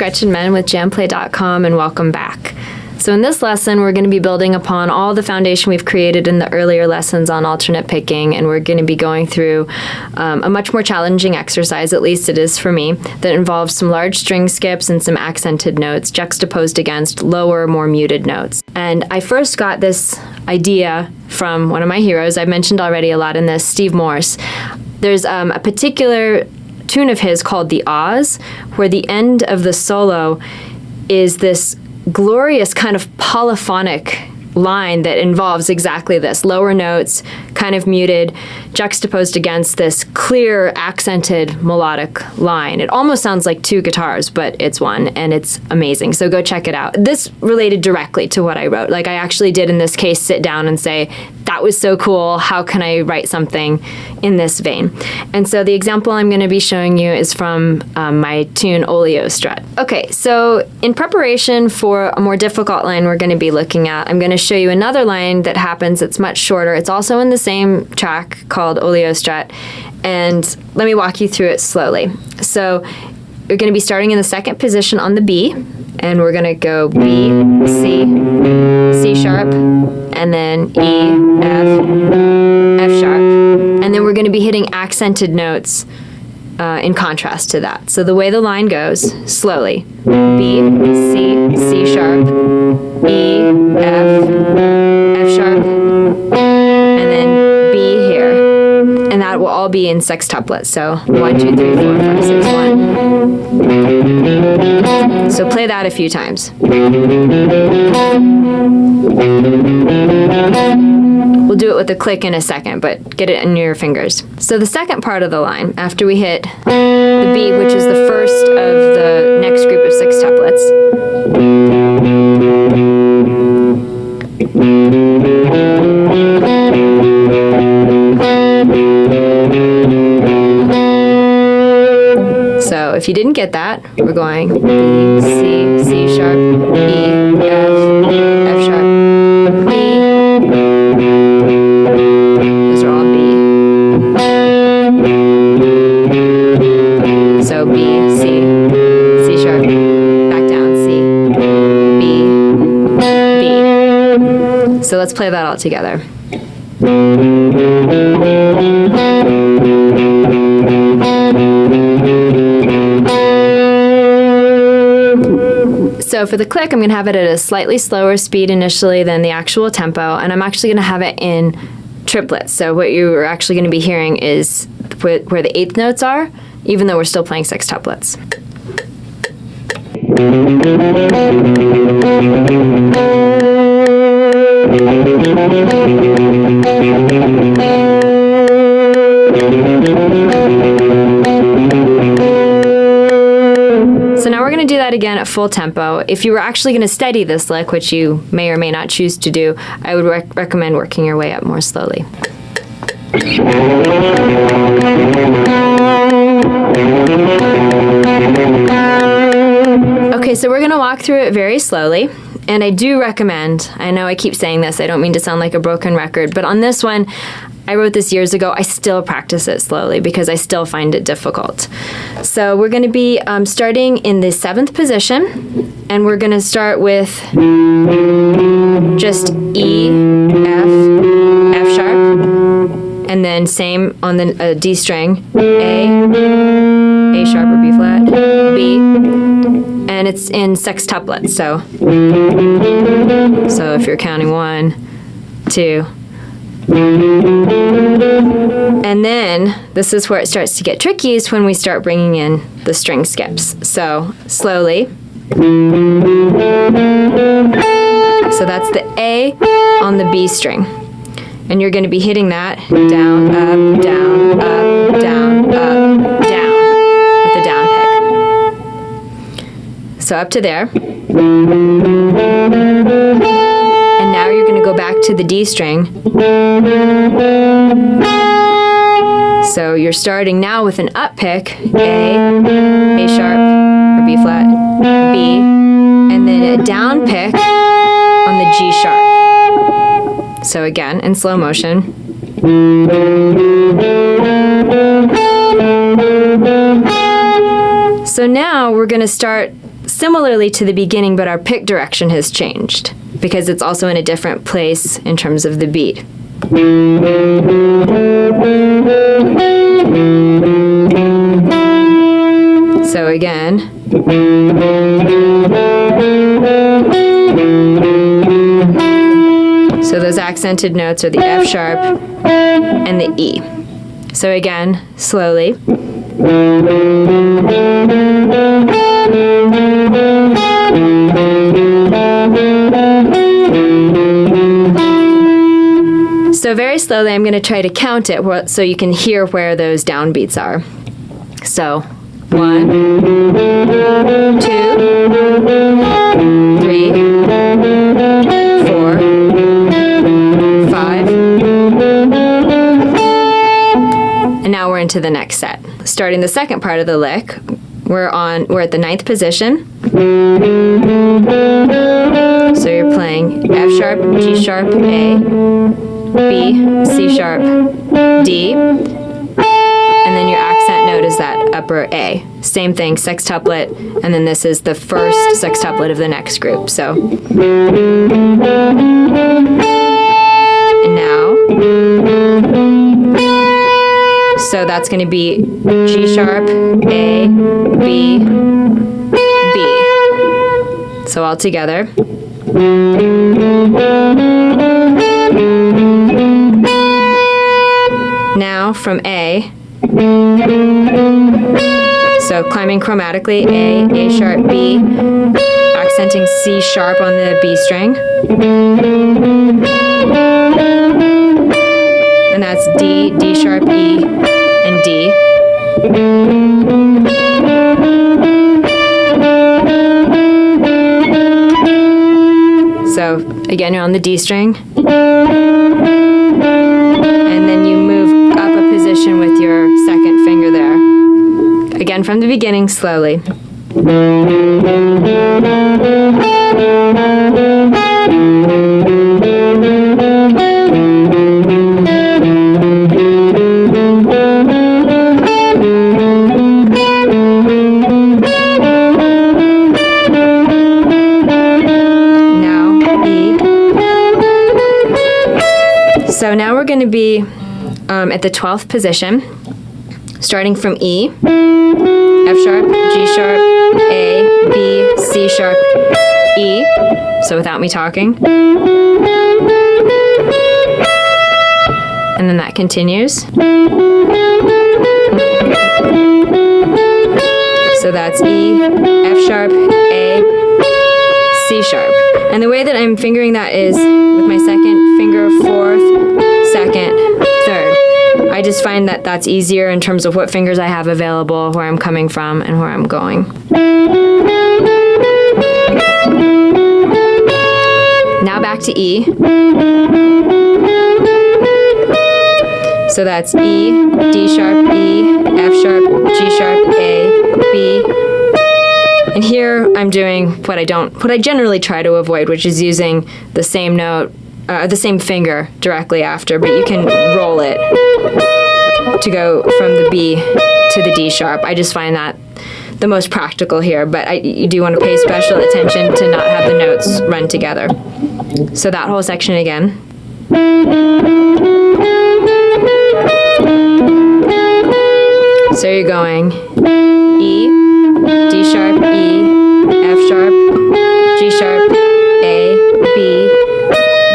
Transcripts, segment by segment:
Gretchen Menn with JamPlay.com, and welcome back. So in this lesson, we're going to be building upon all the foundation we've created in the earlier lessons on alternate picking, and we're going to be going through a much more challenging exercise, at least it is for me, that involves some large string skips and some accented notes juxtaposed against lower, more muted notes. And I first got this idea from one of my heroes. I've mentioned already a lot in this, Steve Morse. There's a particular tune of his called The Oz, where the end of the solo is this glorious kind of polyphonic line that involves exactly this: lower notes, kind of muted, juxtaposed against this clear, accented, melodic line. It almost sounds like two guitars, but it's one, and it's amazing. So go check it out. This related directly to what I wrote. Like, I actually did in this case sit down and say, that was so cool, how can I write something in this vein? And so the example I'm going to be showing you is from my tune Oleo Strut. Okay, so in preparation for a more difficult line we're going to be looking at, I'm going to show you another line that happens that's much shorter. It's also in the same track called Oleo Strut, and let me walk you through it slowly. So we're going to be starting in the second position on the B, and we're going to go B, C, C sharp, and then E, F, F sharp, and then we're going to be hitting accented notes in contrast to that. So the way the line goes, slowly: B, C, C sharp, E, F, F sharp, and then B here. And that will all be in sextuplets. So 1, 2, 3, 4, 5, 6, 1. So play that a few times. We'll do it with a click in a second, but get it in your fingers. So the second part of the line, after we hit the B, which is the first of the next group of sextuplets, so if you didn't get that, we're going B, C, C sharp, E, F, F sharp, B. Those are all B. So B, C, C sharp, back down, C, B, B. So let's play that all together. So for the click, I'm going to have it at a slightly slower speed initially than the actual tempo, and I'm actually going to have it in triplets. So what you're actually going to be hearing is where the eighth notes are, even though we're still playing sextuplets. So now we're going to do that again at full tempo. If you were actually going to steady this lick, which you may or may not choose to do, I would recommend working your way up more slowly. Okay, so we're going to walk through it very slowly. And I do recommend, I know I keep saying this, I don't mean to sound like a broken record, but on this one, I wrote this years ago. I still practice it slowly because I still find it difficult. So we're going to be starting in the 7th position, and we're going to start with just E, F, F sharp, and then same on the D string, A sharp or B flat, B, and it's in sextuplets. So if you're counting 1, 2, and then this is where it starts to get tricky, is when we start bringing in the string skips. So slowly. So that's the A on the B string. And you're going to be hitting that down, up, down, up, down, up, down with the down pick. So up to there. And now you're going to go back to the D string. So you're starting now with an up pick, A sharp, or B flat, B, and then a down pick on the G sharp. So again, in slow motion. So now we're going to start similarly to the beginning, but our pick direction has changed because it's also in a different place in terms of the beat. So again, so those accented notes are the F sharp and the E. So again, slowly. So very slowly, I'm going to try to count it so you can hear where those downbeats are. So 1, 2, 3, 4, 5, and now we're into the next set. Starting the second part of the lick, we're at the 9th position. So you're playing F sharp, G sharp, A, B, C sharp, D, and then your accent note is that upper A. Same thing, sextuplet, and then this is the first sextuplet of the next group. So, and now, so that's going to be G sharp, A, B, B. So all together. Now from A, so climbing chromatically, A sharp, B, accenting C sharp on the B string, and that's D, D sharp, E, and D. So again, you're on the D string, and then you move up a position with your second finger there. Again, from the beginning, slowly. So now we're going to be at the 12th position, starting from E, F sharp, G sharp, A, B, C sharp, E, so without me talking. And then that continues. So that's E, F sharp, A, C sharp. And the way that I'm fingering that is with my second finger, 4th, 2nd, 3rd. I just find that that's easier in terms of what fingers I have available, where I'm coming from, and where I'm going. Now back to E. So that's E, D sharp, E, F sharp, G sharp, A, B. And here I'm doing what I generally try to avoid, which is using the same note, the same finger directly after, but you can roll it to go from the B to the D sharp. I just find that the most practical here, but you do want to pay special attention to not have the notes run together. So that whole section again. So you're going E, D sharp, E, F sharp, G sharp, A, B,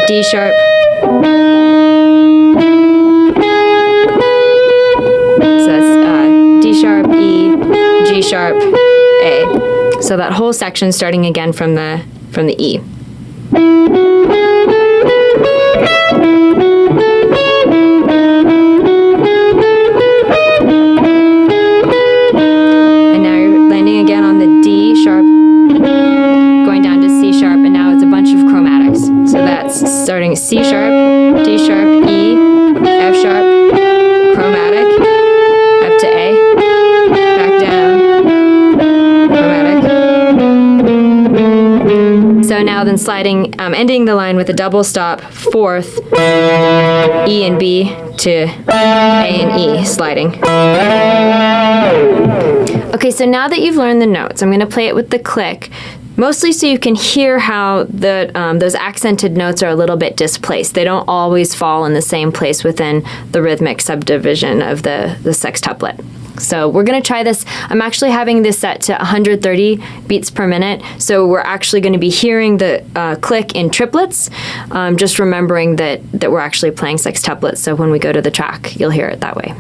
D sharp, so that's D sharp, E, G sharp, A. So that whole section starting again from the E. And now you're landing again on the D sharp, going down to C sharp, and now it's a bunch of chromatics. So that's starting C sharp, D sharp, E, F sharp, chromatic, up to A, back down, chromatic. So now then sliding, ending the line with a double stop, 4th, E and B to A and E, sliding. Okay, so now that you've learned the notes, I'm going to play it with the click, mostly so you can hear how those accented notes are a little bit displaced. They don't always fall in the same place within the rhythmic subdivision of the sextuplet. So we're going to try this. I'm actually having this set to 130 beats per minute, so we're actually going to be hearing the click in triplets, just remembering that we're actually playing sextuplets, so when we go to the track, you'll hear it that way.